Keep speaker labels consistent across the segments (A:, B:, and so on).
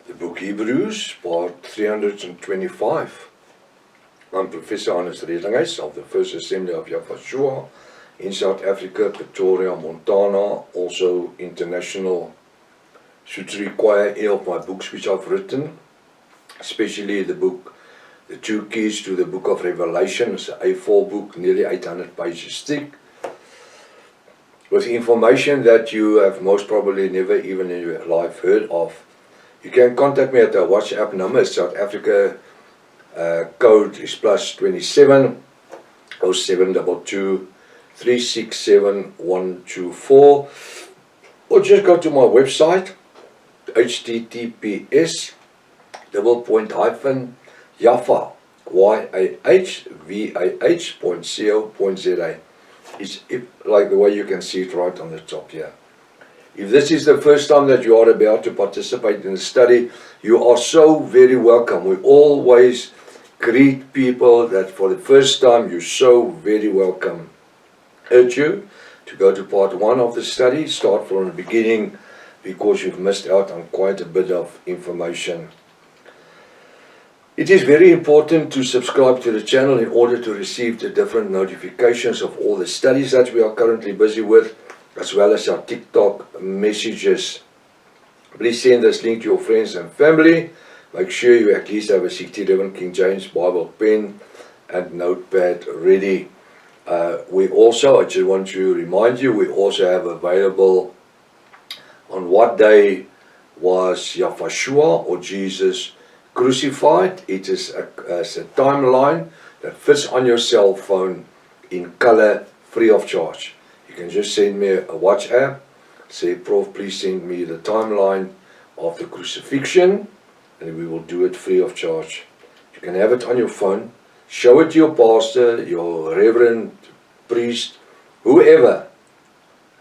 A: The book Hebrews, part 325. I'm Professor Hannes Redinghuis of the First Assembly of Yahweh in South Africa, Pretoria, Montana, also international. Should require any of my books which I've written, especially the book, The Two Keys to the Book of Revelation. It's an A4 book, nearly 800 pages thick, with information that you have most probably never even in your life heard of. You can contact me at our WhatsApp number. South Africa code is +27 0722 367 124, or just go to my website, https://Yahvah, YAHVAH.co.za. It's like the way you can see it right on the top here. If this is the first time that you are about to participate in the study, you are so very welcome. We always greet people that for the first time, you're so very welcome. Urge you to go to part 1 of the study, start from the beginning, because you've missed out on quite a bit of information. It is very important to subscribe to the channel in order to receive the different notifications of all the studies that we are currently busy with, as well as our TikTok messages. Please send this link to your friends and family. Make sure you at least have a 67 King James Bible pen and notepad ready. We also, I just want to remind you, we also have available on what day was Yahweh or Jesus crucified. It is a timeline that fits on your cell phone in color, free of charge. You can just send me a WhatsApp, say, Prof, please send me the timeline of the crucifixion, and we will do it free of charge. You can have it on your phone, show it to your pastor, your reverend, priest, whoever.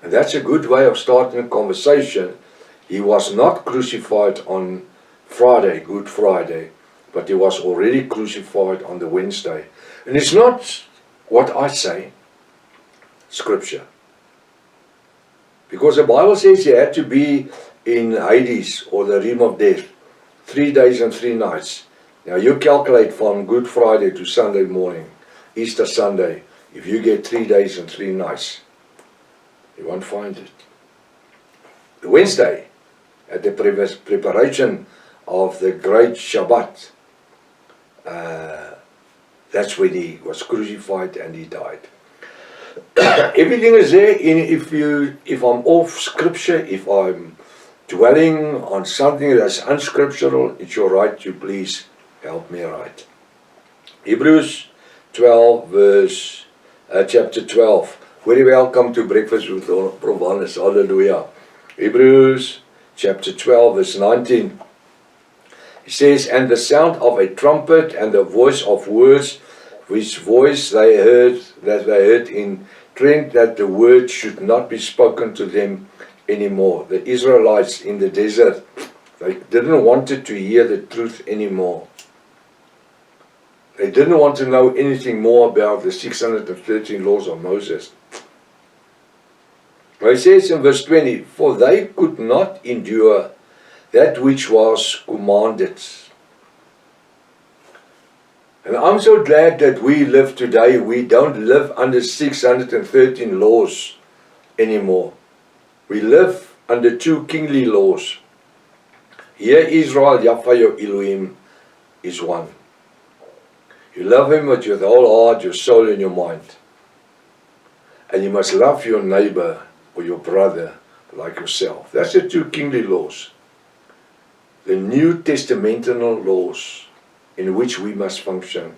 A: And that's a good way of starting a conversation. He was not crucified on Friday, Good Friday, but he was already crucified on the Wednesday. And it's not what I say, Scripture. Because the Bible says he had to be in Hades, or the realm of death, 3 days and 3 nights. Now you calculate from Good Friday to Sunday morning, Easter Sunday, if you get 3 days and 3 nights, you won't find it. The Wednesday, at the preparation of the great Shabbat, that's when he was crucified and he died. Everything is there. If I'm off Scripture, if I'm dwelling on something that's unscriptural, it's your right to please help me write. Hebrews 12, chapter 12. Very welcome to Breakfast with Prof. Hannes. Hallelujah. Hebrews chapter 12, verse 19. It says, and the sound of a trumpet and the voice of words, which voice they heard in Trent, that the word should not be spoken to them anymore. The Israelites in the desert, they didn't want to hear the truth anymore. They didn't want to know anything more about the 613 laws of Moses. It says in verse 20, for they could not endure that which was commanded. And I'm so glad that we live today. We don't live under 613 laws anymore. We live under 2 kingly laws. Hear Israel, Yahweh your Elohim is one. You love him with your whole heart, your soul and your mind. And you must love your neighbor or your brother like yourself. That's the 2 kingly laws. The New Testamental laws in which we must function.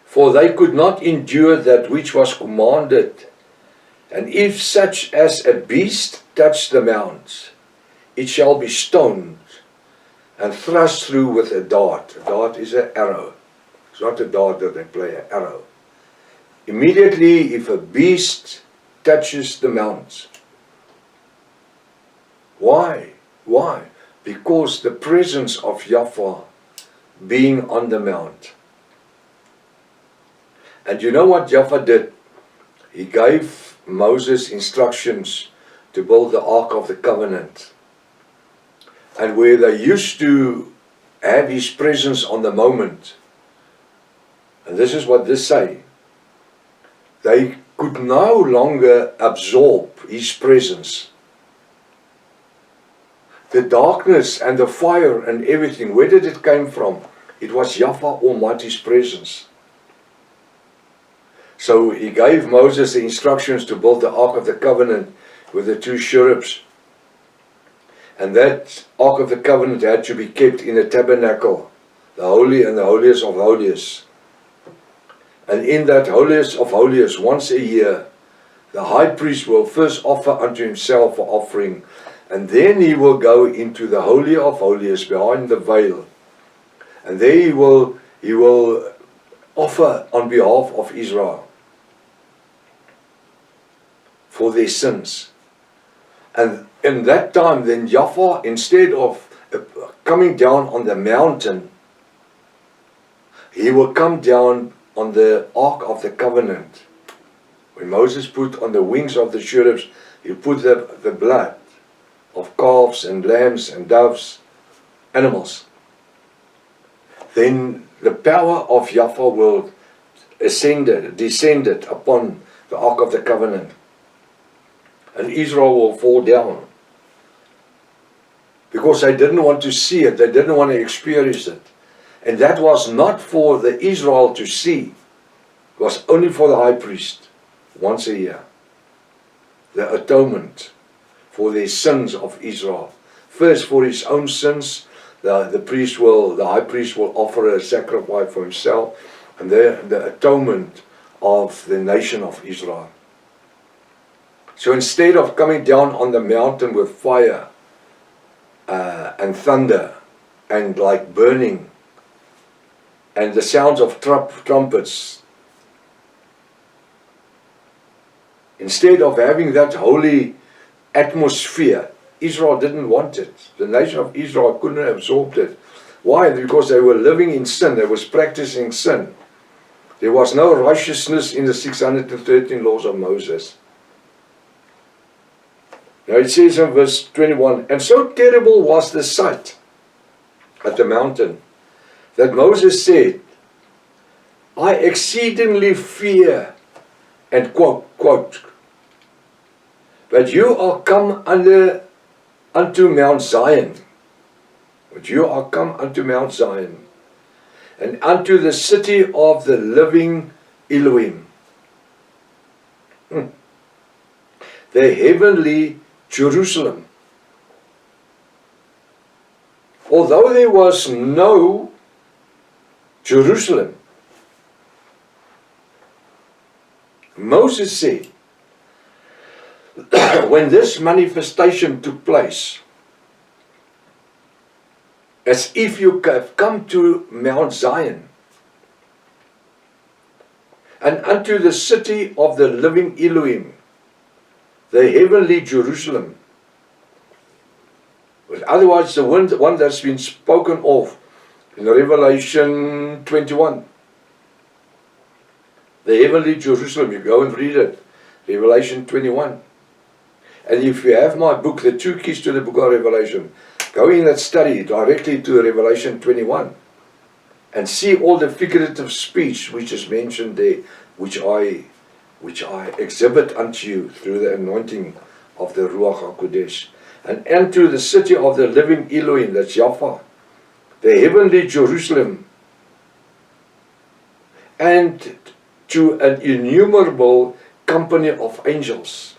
A: For they could not endure that which was commanded. And if such as a beast touch the mount, it shall be stoned and thrust through with a dart. A dart is an arrow. It's not a dart that they play, an arrow. Immediately, if a beast touches the mount. Why? Why? Because the presence of Yahweh being on the mount. And you know what Yahweh did? He gave Moses instructions to build the Ark of the Covenant. and where they used to have His presence on the moment. And this is what this say. They could no longer absorb His presence. The darkness and the fire and everything, where did it come from? It was Yahweh Almighty's presence. So He gave Moses the instructions to build the Ark of the Covenant with the 2 cherubs. And that Ark of the Covenant had to be kept in the tabernacle, the Holy and the Holiest of Holies. And in that Holiest of Holies, once a year, the high priest will first offer unto himself for offering, and then he will go into the Holy of Holies behind the veil. And there he will offer on behalf of Israel for their sins. And in that time, then Yahweh, instead of coming down on the mountain, He will come down on the Ark of the Covenant. When Moses put on the wings of the cherubs, he put the blood of calves and lambs and doves, animals. Then the power of Yahweh will descended upon the Ark of the Covenant. And Israel will fall down. Because they didn't want to see it, they didn't want to experience it. And that was not for the Israel to see. It was only for the high priest, once a year. The atonement for the sins of Israel. First for his own sins, the high priest will offer a sacrifice for himself, and the atonement of the nation of Israel. So instead of coming down on the mountain with fire and thunder and like burning and the sounds of trumpets, instead of having that holy atmosphere, Israel didn't want it. The nation of Israel couldn't absorb it. Why? Because they were living in sin. They was practicing sin. There was no righteousness in the 613 laws of Moses. Now it says in verse 21, and so terrible was the sight at the mountain that Moses said, I exceedingly fear, and quote, but you are come unto Mount Zion. But you are come unto Mount Zion, and unto the city of the living Elohim, the heavenly Jerusalem. Although there was no Jerusalem, Moses said, when this manifestation took place, as if you have come to Mount Zion, and unto the city of the living Elohim, the heavenly Jerusalem. But otherwise, the one that's been spoken of in Revelation 21. The heavenly Jerusalem, you go and read it. Revelation 21. And if you have my book, The 2 Keys to the Book of Revelation, go in and study directly to Revelation 21. And see all the figurative speech which is mentioned there, which I exhibit unto you through the anointing of the Ruach HaKodesh. And unto the city of the living Elohim, that's Yahweh, the heavenly Jerusalem, and to an innumerable company of angels.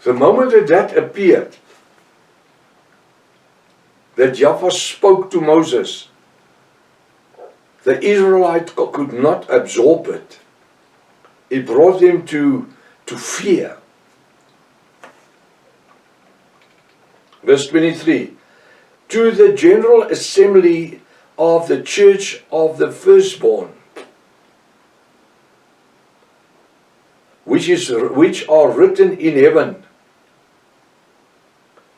A: The moment that appeared, that Yahweh spoke to Moses, the Israelites could not absorb it. It brought them to fear. Verse 23, to the general assembly of the church of the firstborn, which are written in heaven.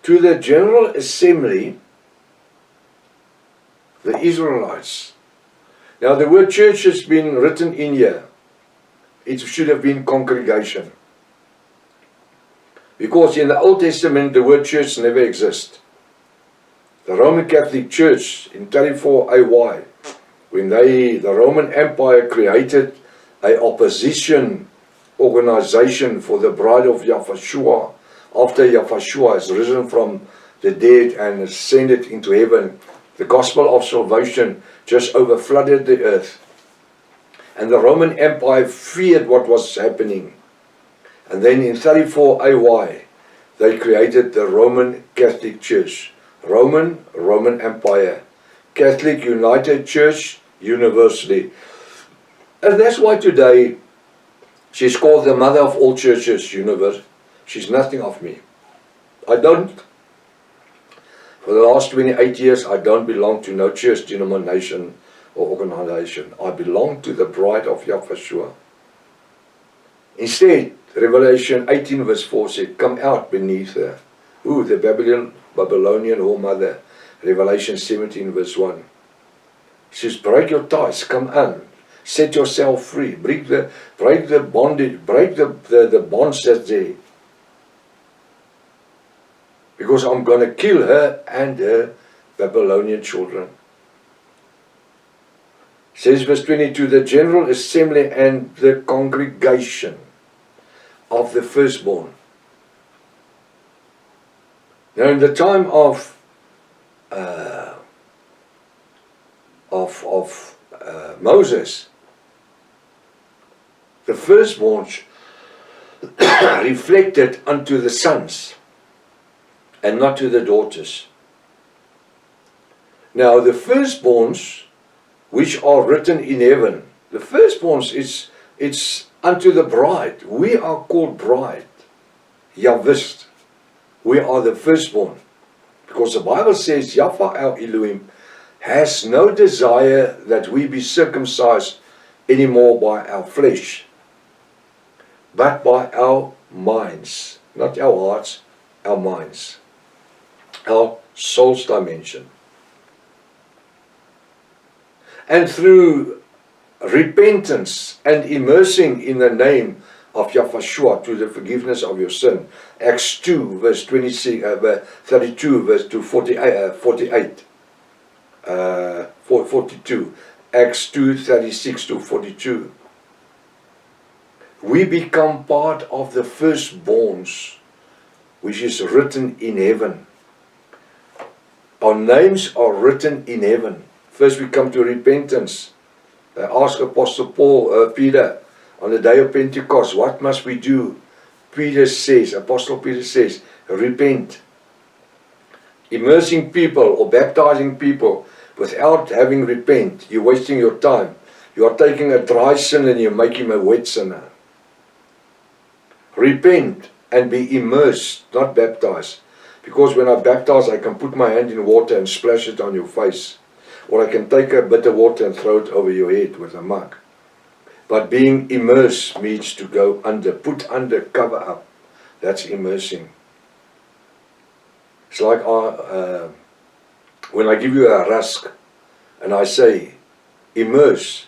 A: To the general assembly, the Israelites. Now the word church has been written in here. It should have been congregation. Because in the Old Testament, the word church never exists. The Roman Catholic Church in 34 AY, when the Roman Empire created an opposition organization for the bride of Yahushua, after Yahushua has risen from the dead and ascended into heaven, the gospel of salvation just overflooded the earth. And the Roman Empire feared what was happening. And then in 34 AY, they created the Roman Catholic Church. Roman Empire. Catholic United Church University. And that's why today she's called the mother of all churches, universe. She's nothing of me. For the last 28 years, I don't belong to no church denomination or organization. I belong to the bride of Yahushua. Instead, Revelation 18 verse 4 said, come out beneath her. Who? The Babylonian whoremother. Revelation 17 verse 1. He says, break your ties, come on. Set yourself free. Break the bondage, break the bonds that's there. Because I'm going to kill her and her Babylonian children. Says verse 22, the general assembly and the congregation of the firstborn. Now in the time of Moses, the firstborns reflected unto the sons and not to the daughters. Now the firstborns which are written in heaven, the firstborns it's unto the bride. We are called bride. Yavist. We are the firstborn. Because the Bible says, Yahweh our Elohim has no desire that we be circumcised anymore by our flesh, but by our minds. Not our hearts, our minds. Our soul's dimension. And through repentance and immersing in the name of Yahushua to the forgiveness of your sin. Acts 2 verse 32 verse to 48. 42. Acts 2 36 to 42. We become part of the firstborns which is written in heaven. Our names are written in heaven. First we come to repentance. Ask Apostle Peter on the day of Pentecost, what must we do? Apostle Peter says, repent. Immersing people or baptizing people without having repent, you're wasting your time. You are taking a dry sin and you're making him a wet sinner. Repent and be immersed, not baptized. Because when I baptize, I can put my hand in water and splash it on your face. Or I can take a bit of water and throw it over your head with a mug. But being immersed means to go under, put under, cover up. That's immersing. It's like when I give you a rusk and I say, immerse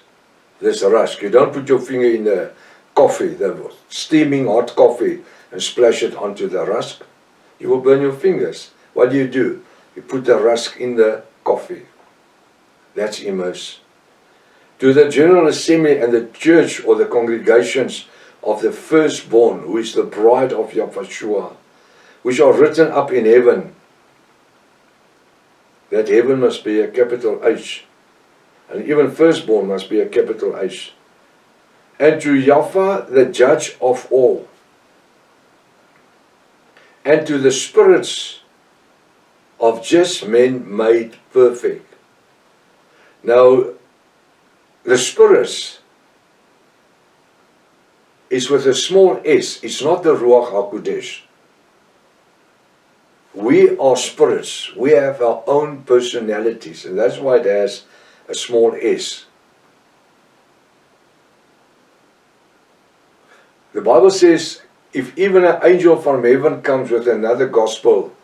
A: this rusk. You don't put your finger in the coffee, the steaming hot coffee, and splash it onto the rusk. You will burn your fingers. What do? You put the rusk in the coffee. That's immerse. To the General Assembly and the church or the congregations of the firstborn, who is the bride of Yahushua, which are written up in heaven. That heaven must be a capital H. And even firstborn must be a capital H. And to Yahweh, the judge of all. And to the spirits of just men made perfect. Now, the spirits is with a small s. It's not the Ruach HaKodesh. We are spirits. We have our own personalities. And that's why it has a small s. The Bible says, if even an angel from heaven comes with another gospel,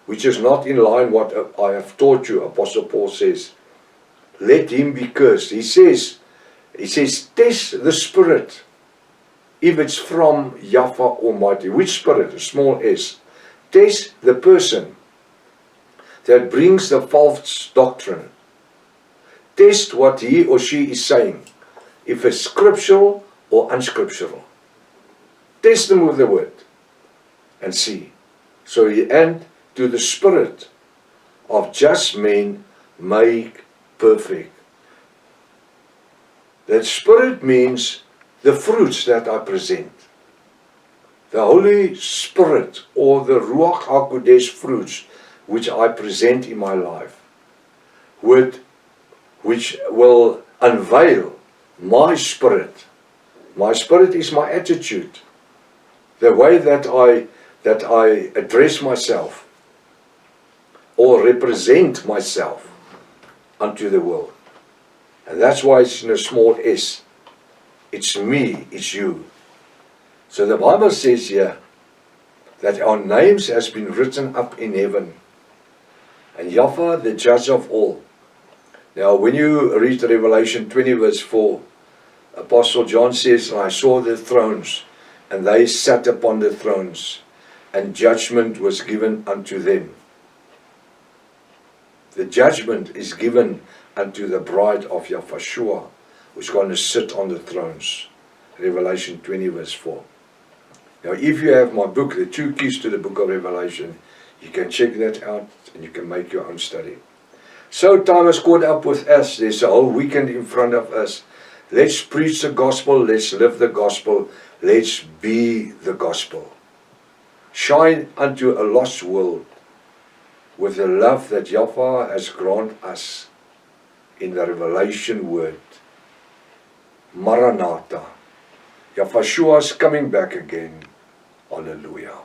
A: which is not in line what I have taught you, Apostle Paul says, let him be cursed. He says, test the spirit. if it's from Yahweh Almighty. Which spirit? A small s. Test the person that brings the false doctrine. Test what he or she is saying, if it's scriptural or unscriptural. Test them with the word and see. So and to the spirit of just men make perfect. That spirit means the fruits that I present. The Holy Spirit or the Ruach HaKodesh fruits which I present in my life, which will unveil my spirit. My spirit is my attitude, the way that I address myself or represent myself unto the world. And that's why it's in a small s. It's me, it's you. So the Bible says here that our names has been written up in heaven. And Yahweh, the judge of all. Now when you read Revelation 20 verse 4, Apostle John says, I saw the thrones, and they sat upon the thrones, and judgment was given unto them. The judgment is given unto the bride of Yahushua, who's going to sit on the thrones. Revelation 20 verse 4. Now if you have my book, The 2 Keys to the Book of Revelation, you can check that out and you can make your own study. So time has caught up with us. There's a whole weekend in front of us. Let's preach the gospel. Let's live the gospel. Let's be the gospel. Shine unto a lost world with the love that Yahweh has granted us in the Revelation word. Maranatha. Yahushua is coming back again. Hallelujah.